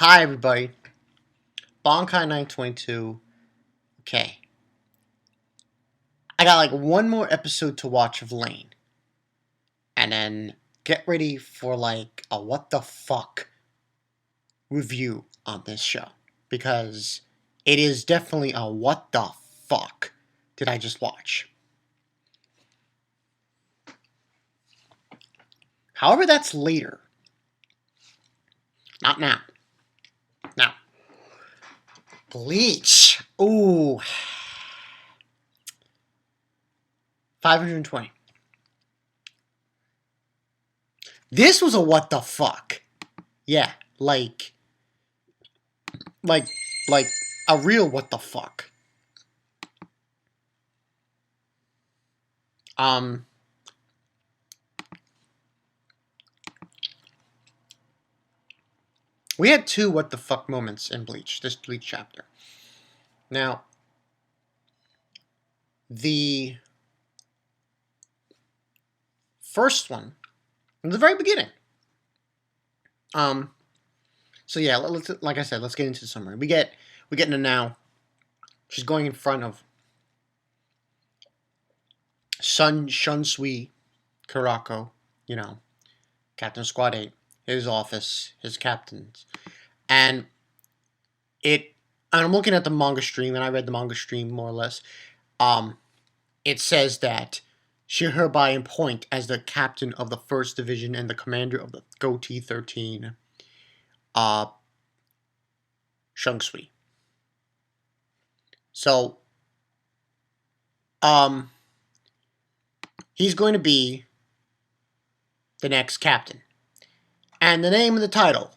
Hi, everybody. Bonkai 922. Okay. I got like one more episode to watch of Lane. And then get ready for like a what the fuck review on this show. Because it is definitely a what the fuck did I just watch. However, that's later. Not now. Now. Bleach. Ooh. 520. This was a what the fuck. Yeah, like like a real what the fuck. We had two what the fuck moments in Bleach, this Bleach chapter. Now, the first one, in the very beginning. So yeah, like I said, let's get into the summary. We get into now. She's going in front of Shunsui Karako, Captain Squad 8, his office, his captains. And I'm looking at the manga stream, and I read the manga stream more or less. It says that she hereby appoint as the captain of the 1st Division and the commander of the Goatee 13, Shunsui. So, he's going to be the next captain. And the name of the title,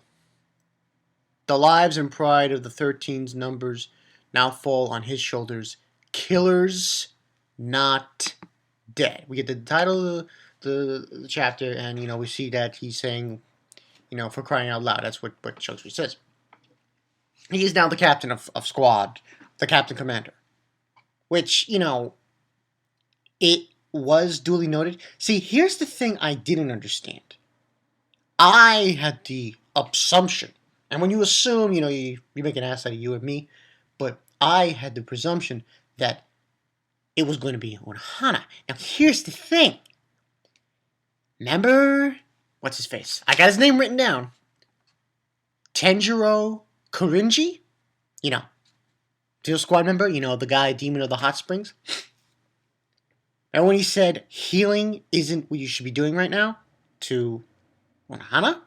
The Lives and Pride of the 13's Numbers Now Fall on His Shoulders, Killers Not Dead. We get the title of the chapter, and, we see that he's saying, for crying out loud. That's what Shunsui says. He is now the captain of squad, the captain commander. Which, it was duly noted. See, here's the thing I didn't understand. I had the assumption, and when you assume, you make an ass out of you and me, but I had the presumption that it was going to be Unohana. Now, here's the thing. Remember, what's his face? I got his name written down. Tenjiro Kirinji? Field Squad member, the guy, Demon of the Hot Springs. And when he said healing isn't what you should be doing right now to Unohana,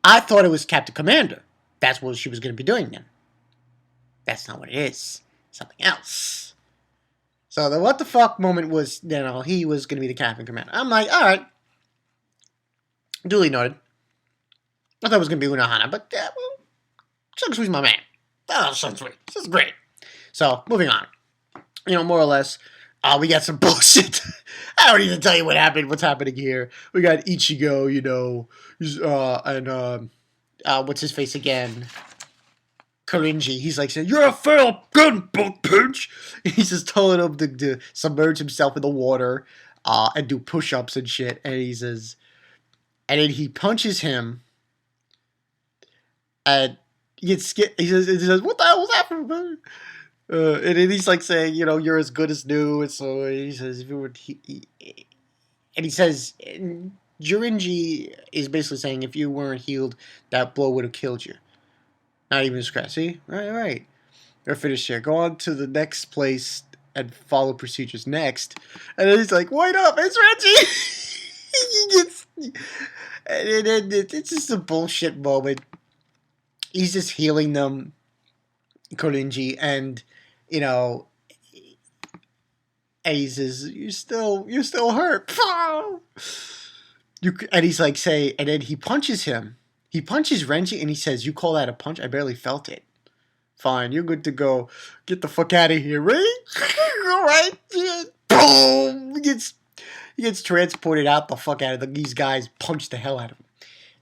I thought it was Captain Commander. That's what she was going to be doing then. That's not what it is. Something else. So the what the fuck moment was, he was going to be the Captain Commander. I'm like, alright. Duly noted. I thought it was going to be Unohana, but, Shunsui's my man. Oh, Shunsui. This is great. So, moving on. More or less, we got some bullshit. I don't even tell you what's happening here. We got Ichigo, and what's his face again? Kirinji. He's like saying, "You're a failed gunboat pinch." He's just telling him to submerge himself in the water, and do push-ups and shit. And he says, and then he punches him, and he says, "What the hell was that for, man?" And then he's like saying, you're as good as new. And so he says, if you were, and he says, Kirinji is basically saying, if you weren't healed, that blow would have killed you. Not even a scratch. See? Right. They're finished here. Go on to the next place and follow procedures next. And then he's like, wait up, it's Reggie! And then it's just a bullshit moment. He's just healing them, Kirinji, and and he says, "You're still hurt." And he's like, and then he punches him. He punches Renji, and he says, "You call that a punch? I barely felt it. Fine, you're good to go. Get the fuck out of here, right?" All right. Boom. He gets transported out the fuck out of these guys. Punch the hell out of him.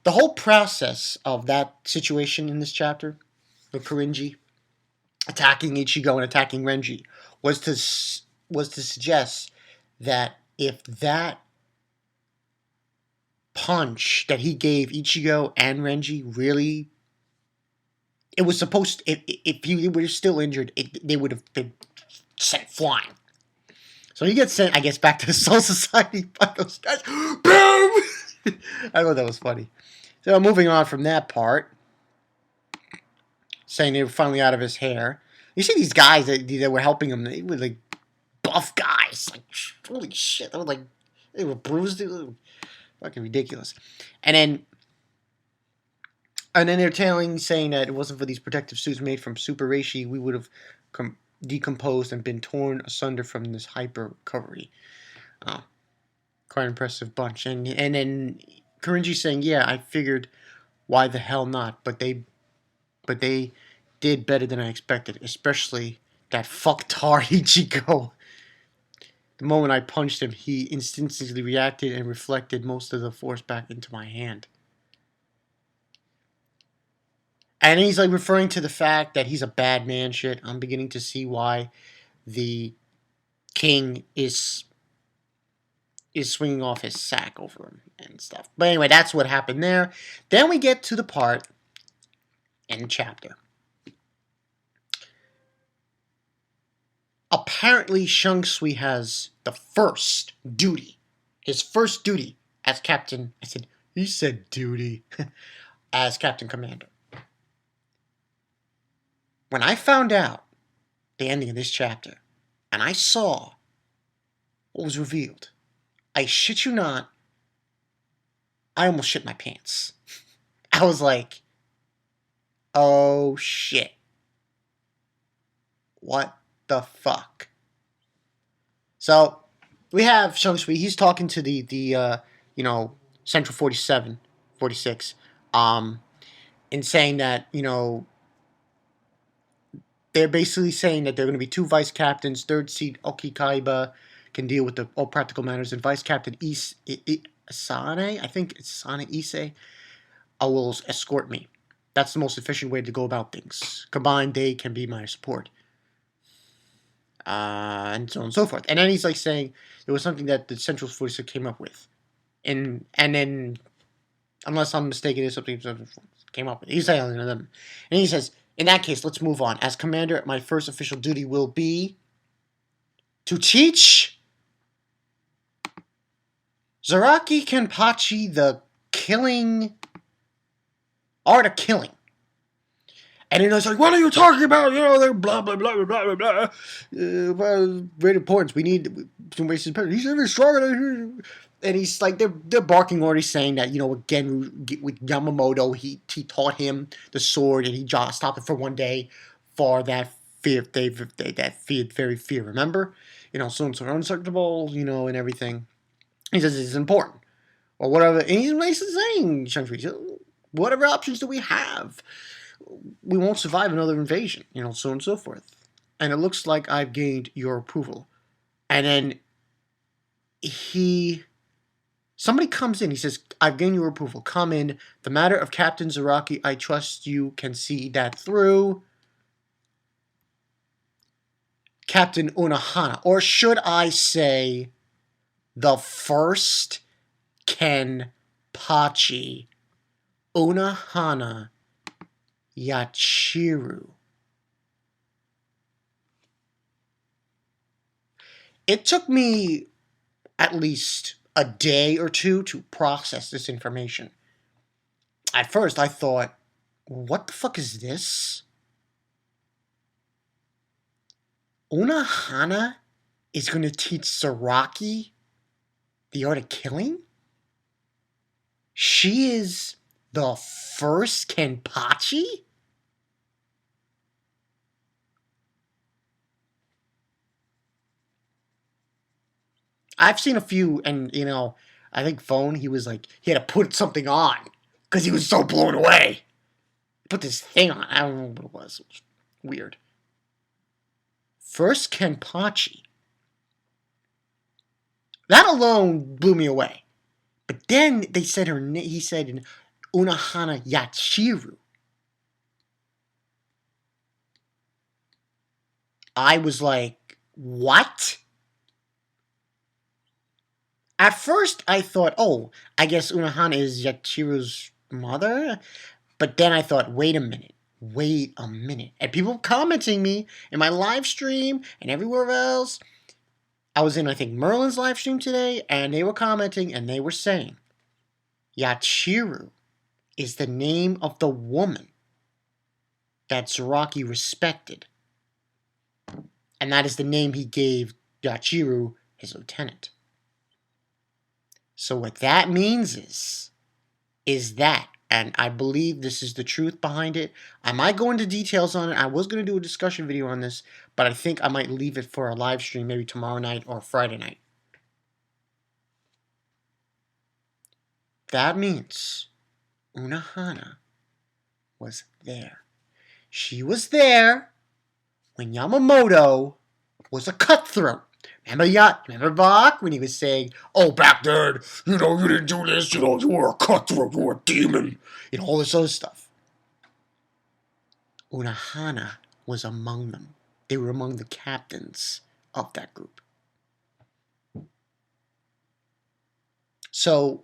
The whole process of that situation in this chapter, of Kirinji attacking Ichigo and attacking Renji, was to suggest that if that punch that he gave Ichigo and Renji really, it was supposed to, if he were still injured, they would have been sent flying. So he gets sent, I guess, back to the Soul Society by those guys. Boom! I thought that was funny. So moving on from that part, saying they were finally out of his hair. You see these guys that were helping him, they were like buff guys. Like, holy shit. They were like, they were bruised. They were fucking ridiculous. And then they're saying that it wasn't for these protective suits made from super reishi, we would have decomposed and been torn asunder from this hyper recovery. Oh, quite impressive bunch. And then Kirinji saying, yeah, I figured, why the hell not? But they did better than I expected, especially that fucktard Ichigo. The moment I punched him, he instinctively reacted and reflected most of the force back into my hand. And he's like referring to the fact that he's a bad man shit. I'm beginning to see why the king is swinging off his sack over him and stuff. But anyway, that's what happened there. Then we get to the part in the chapter. Apparently, Shunsui has the first duty. His first duty as captain. He said duty. As captain commander. When I found out the ending of this chapter, and I saw what was revealed, I shit you not, I almost shit my pants. I was like, oh shit. What the fuck? So, we have Shunsui, he's talking to the Central 47, 46, and saying that, they're basically saying that there are going to be 2 vice captains. Third seat Okikaiba can deal with all practical matters, and Vice Captain Asane, I think it's Asane Ise, will escort me. That's the most efficient way to go about things. Combined, they can be my support. And so on and so forth. And then he's like saying it was something that the Central 46 came up with. And then, unless I'm mistaken, it's something came up with. He's saying them. And he says, in that case, let's move on. As commander, my first official duty will be to teach Zaraki Kenpachi the art of killing. And then it's like, what are you talking about? They're blah, blah, blah, blah, blah, blah. Great importance. We need to waste his power. He's even stronger. And he's like, they're barking already, saying that, again, with Yamamoto, he taught him the sword, and he just stopped it for one day for that fear, that very fear, remember? So unacceptable, and everything. He says it's important. Or whatever. And he's basically saying, Shunsui, whatever options do we have? We won't survive another invasion, so on and so forth. And it looks like I've gained your approval. And then somebody comes in, he says, I've gained your approval. Come in. The matter of Captain Zaraki, I trust you can see that through. Captain Unohana, or should I say, the first kenpachi, Unohana Yachiru. It took me at least a day or two to process this information. At first, I thought, what the fuck is this? Unohana is going to teach Zaraki the art of killing? She is the first kenpachi? I've seen a few, and I think Phone, he was like, he had to put something on because he was so blown away. He put this thing on. I don't know what it was. It was weird. First kenpachi. That alone blew me away. But then they said he said Unohana Yachiru. I was like, what? At first, I thought, oh, I guess Unohana is Yachiro's mother. But then I thought, wait a minute. Wait a minute. And people commenting me in my live stream and everywhere else. I was in, I think, Merlin's live stream today, and they were commenting and they were saying, Yachiru is the name of the woman that Zaraki respected. And that is the name he gave Yachiru, his lieutenant. So what that means is that, and I believe this is the truth behind it. I might go into details on it. I was going to do a discussion video on this, but I think I might leave it for a live stream maybe tomorrow night or Friday night. That means Unohana was there. She was there when Yamamoto was a cutthroat. Remember Bach when he was saying, oh, back then, you didn't do this, you were a cutthroat, you were a demon, all this other stuff. Unohana was among them. They were among the captains of that group. So,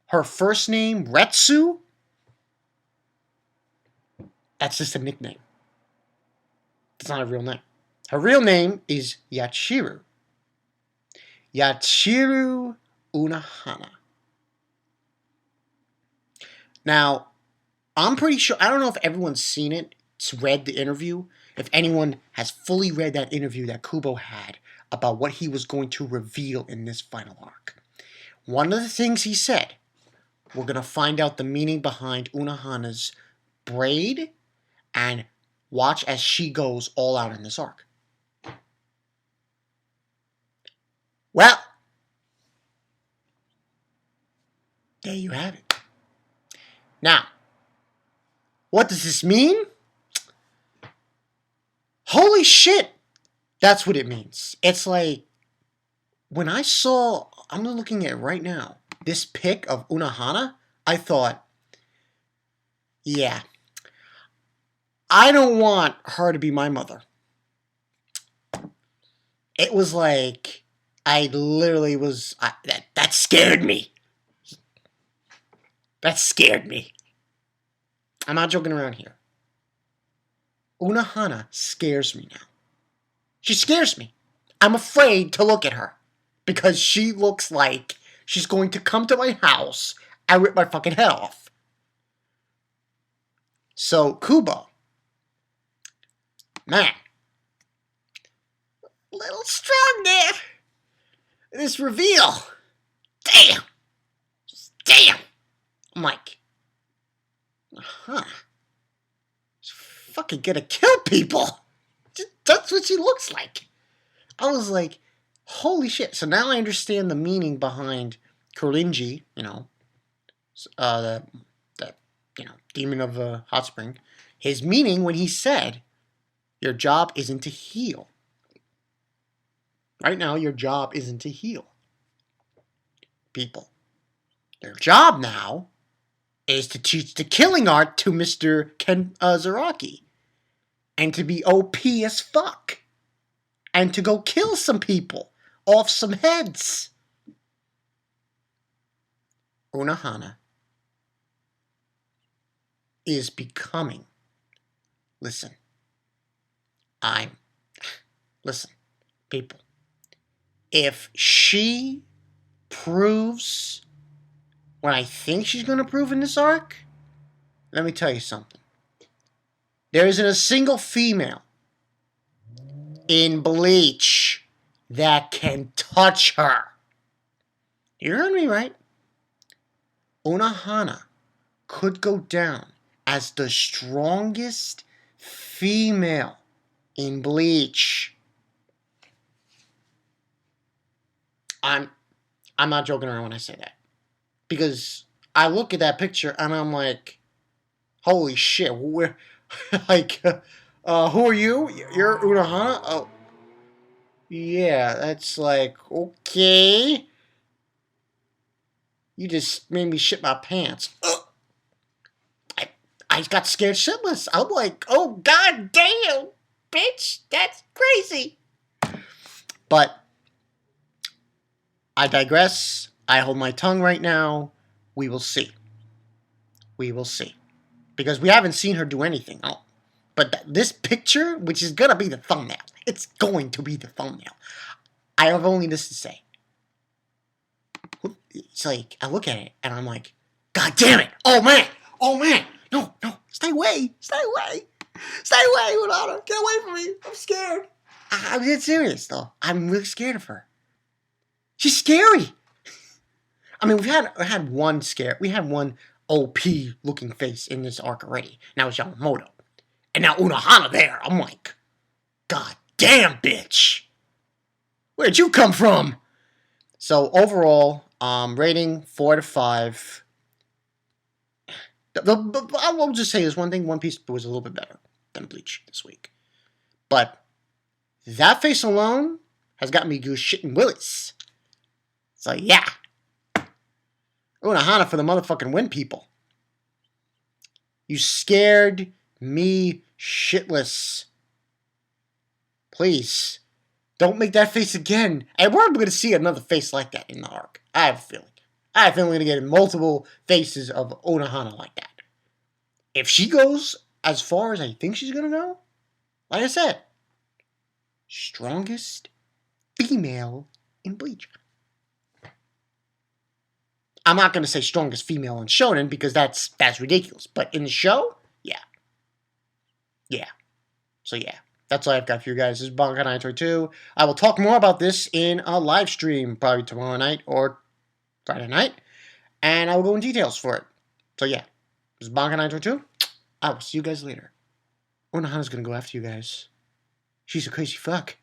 her first name, Retsu, that's just a nickname. It's not a real name. Her real name is Yachiru. Yachiru Unohana. Now, I'm pretty sure, I don't know if everyone's seen it, read the interview, if anyone has fully read that interview that Kubo had about what he was going to reveal in this final arc. One of the things he said, we're going to find out the meaning behind Unohana's braid and watch as she goes all out in this arc. Well, there you have it. Now, what does this mean? Holy shit! That's what it means. It's like, when I saw, I'm looking at it right now, this pic of Unohana, I thought, yeah, I don't want her to be my mother. It was like, I literally was, that scared me. That scared me. I'm not joking around here. Unohana scares me now. She scares me. I'm afraid to look at her because she looks like she's going to come to my house and rip my fucking head off. So, Kubo, man, a little strong there. This reveal, damn, just damn. I'm like, she's fucking gonna kill people. That's what she looks like. I was like, holy shit. So now I understand the meaning behind Kirinji, the demon of the hot spring. His meaning when he said, your job isn't to heal. Right now, your job isn't to heal people. Their job now is to teach the killing art to Mr. Zaraki. And to be OP as fuck. And to go kill some people off some heads. Unohana is becoming, listen, people, if she proves what I think she's going to prove in this arc, let me tell you something. There isn't a single female in Bleach that can touch her. You heard me right? Unohana could go down as the strongest female in Bleach. I'm not joking around when I say that. Because I look at that picture and I'm like, holy shit, where, like, who are you? You're Unohana? Oh, yeah, that's like, okay. You just made me shit my pants. I got scared shitless. I'm like, oh, god damn, bitch, that's crazy. But I digress. I hold my tongue right now. We will see. We will see. Because we haven't seen her do anything. Oh. But this picture, which is going to be the thumbnail, it's going to be the thumbnail. I have only this to say. It's like, I look at it and I'm like, God damn it! Oh man! Oh man! No, stay away! Stay away! Stay away, Unohana! Get away from me! I'm scared! I'm dead serious though. I'm really scared of her. She's scary! I mean, we had one scare. We had one OP looking face in this arc already. Now it's Yamamoto. And now Unohana there. I'm like, God damn, bitch! Where'd you come from? So overall, rating 4 to 5. I will just say this one thing: One Piece was a little bit better than Bleach this week, but that face alone has got me goose shitting willies. So yeah, Unohana for the motherfucking win, people. You scared me shitless. Please, don't make that face again. And we're going to see another face like that in the arc. I have a feeling. I have a feeling we're going to get multiple faces of Unohana like that. If she goes as far as I think she's going to go, like I said, strongest female in Bleach. I'm not going to say strongest female in Shonen because that's ridiculous. But in the show, yeah. Yeah. So yeah, that's all I've got for you guys. This is Bankai 922. I will talk more about this in a live stream probably tomorrow night or Friday night. And I will go in details for it. So yeah, this is Bankai 922. I will see you guys later. Unohana's going to go after you guys. She's a crazy fuck.